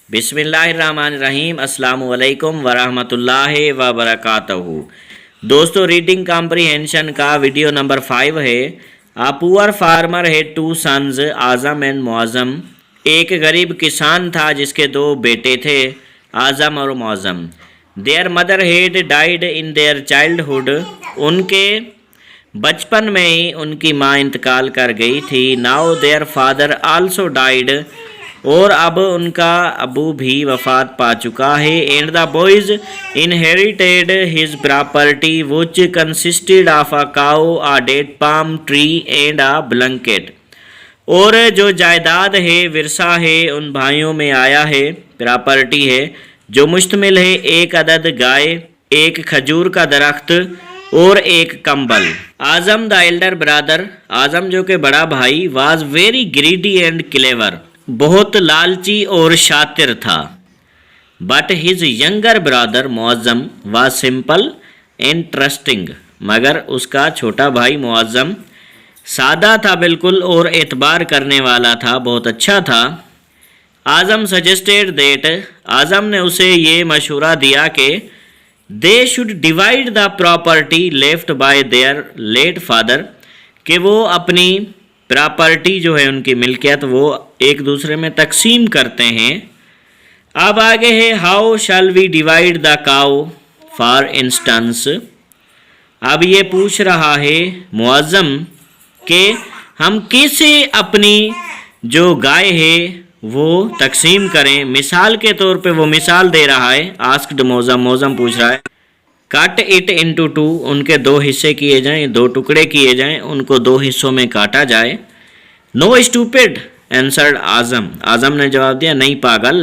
बिस्मिल्लाहिर्रहमानिर्रहीम अस्सलामुअलैकुम वरहमतुल्लाहि वबरकातुहू। दोस्तों, रीडिंग कॉम्प्रिहेंशन का वीडियो नंबर 5 है। A poor farmer had 2 sons, Azam and Muazzam. एक गरीब किसान था जिसके 2 बेटे थे, आज़म और Muazzam. There mother had died in their childhood. उनके बचपन में ही उनकी माँ इंतकाल कर गई थी। Now their father also died. और अब उनका अबू भी वफात पा चुका है। And the boys inherited his property which consisted of a cow, a date palm tree and a blanket. और जो जायदाद है, विरसा है, उन भाइयों में आया है, प्रॉपर्टी है जो मुश्तमिल है एक अदद गाय, एक खजूर का दरख्त और एक कंबल। आज़म द एल्डर ब्रदर, आज़म जो के बड़ा भाई, was very greedy and clever, बहुत लालची और शातिर था। But his younger brother Muazzam was simple and trusting, मगर उसका छोटा भाई मुअज़्ज़म सादा था बिल्कुल और एतबार करने वाला था, बहुत अच्छा था। आज़म सजेस्टेड दैट, आज़म ने उसे ये मशवरा दिया कि they should divide the property left by their late father, कि वो अपनी प्रॉपर्टी जो है, उनकी मिल्कियत, वो एक दूसरे में तकसीम करते हैं। अब आगे है how shall we divide the cow for instance. अब ये पूछ रहा है मुअज़्ज़म कि हम कैसे अपनी जो गाय है वो तकसीम करें। मिसाल के तौर पे वो मिसाल दे रहा है। आस्क्ड मुअज़्ज़म पूछ रहा है कट इट इनटू 2, उनके 2 हिस्से किए जाएं, 2 टुकड़े किए जाएं, उनको 2 हिस्सों में काटा जाए। No stupid answered Azam, Azam ने जवाब दिया नहीं पागल।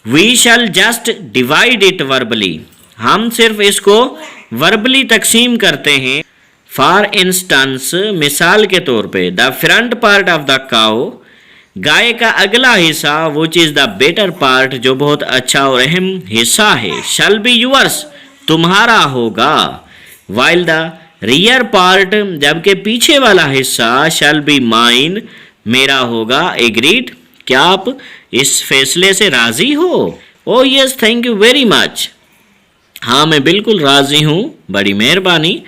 We shall just divide it verbally, हम सिर्फ इसको वर्बली तकसीम करते हैं। फॉर इंस्टेंस, मिसाल के तौर पे, the front part of the cow, गाय का अगला हिस्सा, which is the better part, जो बहुत अच्छा और अहम हिस्सा है, शैल बी यूअर्स, तुम्हारा होगा। वाइल द रियर पार्ट, जबकि पीछे वाला हिस्सा, शैल बी माइन, मेरा होगा। एग्रीड, क्या आप इस फैसले से राज़ी हो? ओ yes thank you very much, हाँ मैं बिल्कुल राज़ी हूँ, बड़ी मेहरबानी।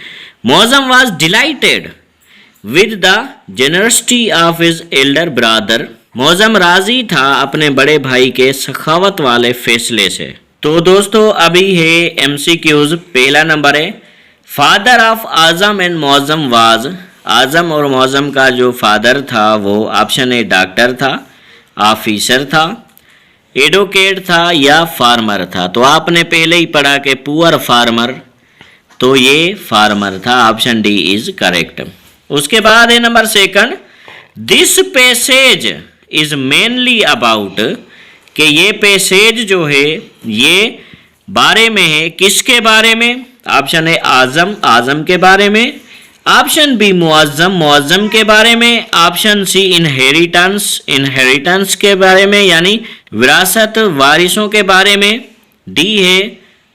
Muazzam was dilated with the generosity of his Elder brother, Muazzam राज़ी था अपने बड़े भाई के सखावत वाले फैसले से। तो दोस्तों, अभी है MCQs। पहला नंबर है father of Azam and Muazzam was, Azam और मुअज़्ज़म का जो फादर था वो ऑप्शन ए डॉक्टर था, ऑफिसर था, एडवोकेट था या फार्मर था। तो आपने पहले ही पढ़ा कि पुअर फार्मर, तो ये फार्मर था, ऑप्शन डी इज करेक्ट। उसके बाद है number 2, this passage is mainly about, कि ये पैसेज जो है ये बारे में है, किसके बारे में? ऑप्शन है आज़म, आज़म के बारे में, ऑप्शन बी मुअज़्ज़म, मुअज़्ज़म के बारे में, ऑप्शन सी इनहेरिटेंस, इनहेरिटेंस के बारे में यानी विरासत, वारिसों के बारे में, डी है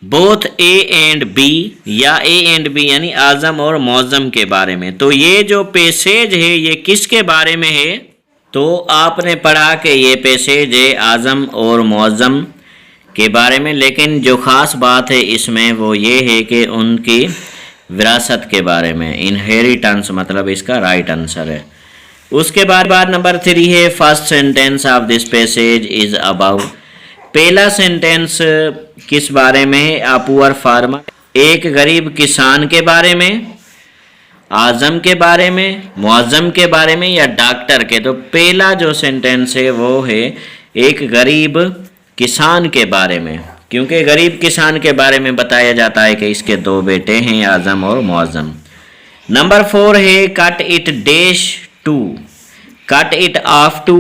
बोथ ए एंड बी, या ए एंड बी यानी आज़म और मुअज़्ज़म के बारे में। तो ये जो पैसेज है ये किसके बारे में है? तो आपने पढ़ा कि ये पैसेज है आज़म और मुअज़्ज़म के बारे में, लेकिन जो ख़ास बात है इसमें वो ये है कि उनकी विरासत के बारे में, इनहेरिटेंस, मतलब इसका राइट आंसर है। उसके बाद नंबर 3 है first sentence of this passage is about, पहला सेंटेंस किस बारे में है? अ पुअर फार्मर, एक गरीब किसान के बारे में, आज़म के बारे में, मुअज़्ज़म के बारे में या डॉक्टर के? तो पहला जो सेंटेंस है वो है एक गरीब किसान के बारे में, क्योंकि गरीब किसान के बारे में बताया जाता है कि इसके 2 बेटे हैं, आज़म और मुअज़्ज़म। नंबर 4 है cut it dash two, cut it off two,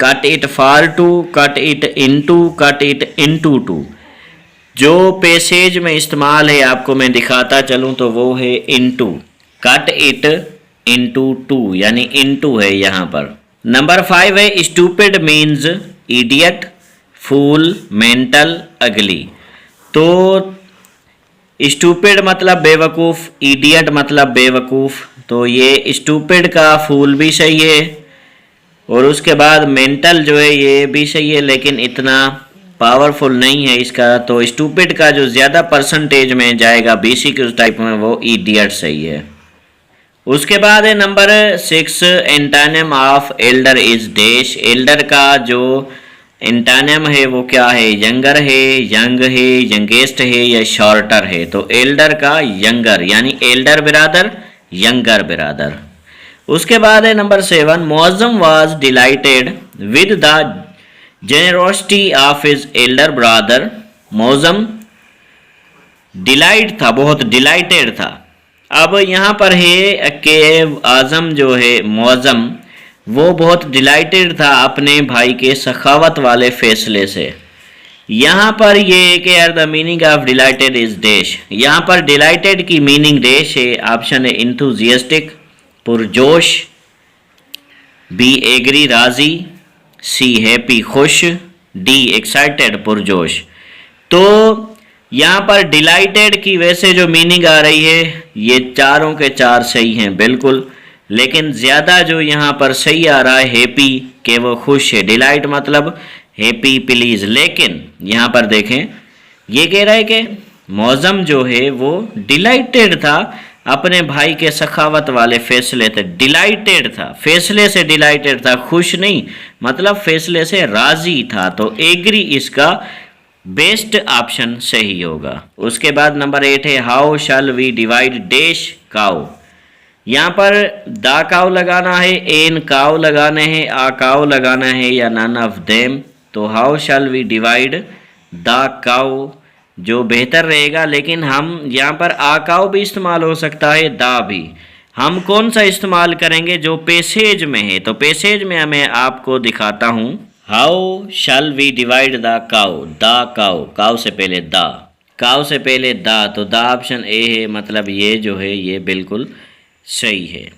cut it for two, cut it into, cut it into two. जो पैसेज में इस्तेमाल है आपको मैं दिखाता चलूँ तो वो है इनटू, कट इट इनटू 2 यानी इनटू है यहाँ पर। नंबर 5 है स्टूपिड मीन्स इडियट, फूल, मेंटल, अगली। तो स्टूपिड मतलब बेवकूफ़, इडियट मतलब बेवकूफ़, तो ये स्टूपिड का फूल भी सही है, और उसके बाद मेंटल जो है ये भी सही है, लेकिन इतना पावरफुल नहीं है इसका। तो स्टूपिड का जो ज़्यादा परसेंटेज में जाएगा BCQ टाइप में, वो इडियट सही है। उसके बाद है number 6, antonym of elder is dash. Elder का जो एंटानिम है वो क्या है? यंगर है, यंग है, यंगेस्ट है या शॉर्टर है? तो एल्डर का यंगर, यानी एल्डर बिरादर, यंगर बिरादर। उसके बाद है number 7, Muazzam was dilated with the generosity of his Elder brother. Muazzam delight था, बहुत डिलाइटेड था। अब यहाँ पर है कि आज़म जो है मुअज्जम, वो बहुत डिलाइटेड था अपने भाई के सखावत वाले फैसले से। यहाँ पर ये है कि यार the meaning of dilated is dash. यहाँ पर डिलाइटेड की मीनिंग डैश है। ऑप्शन है इंथुजियास्टिक, पुरजोश, बी एग्री राजी, सी हैप्पी खुश, डी एक्साइटेड पुरजोश। तो यहाँ पर डिलाइटेड की वैसे जो मीनिंग आ रही है ये चारों के चार सही हैं बिल्कुल, लेकिन ज़्यादा जो यहाँ पर सही आ रहा है हैप्पी, के वो खुश है। डिलाइट मतलब हैप्पी प्लीज, लेकिन यहाँ पर देखें ये कह रहा है कि मौज़म जो है वो डिलाइटेड था अपने भाई के सखावत वाले फैसले थे। डिलाइटेड था, फैसले से डिलाइटेड था, खुश नहीं, मतलब फैसले से राजी था। तो एग्री इसका बेस्ट ऑप्शन सही होगा। उसके बाद नंबर 8 है how shall we divide dash cow. यहाँ पर दा काउ लगाना है, एन काउ लगाने हैं, आ काउ लगाना है या नन ऑफ देम। तो how shall we divide the cow जो बेहतर रहेगा, लेकिन हम यहाँ पर आ काउ भी इस्तेमाल हो सकता है, दा भी। हम कौन सा इस्तेमाल करेंगे? जो पैसेज में है। तो पैसेज में मैं आपको दिखाता हूँ। How shall we divide the cow, the cow, cow से पहले द, काउ से पहले द, तो द ऑप्शन ए है, मतलब ये जो है ये बिल्कुल सही है।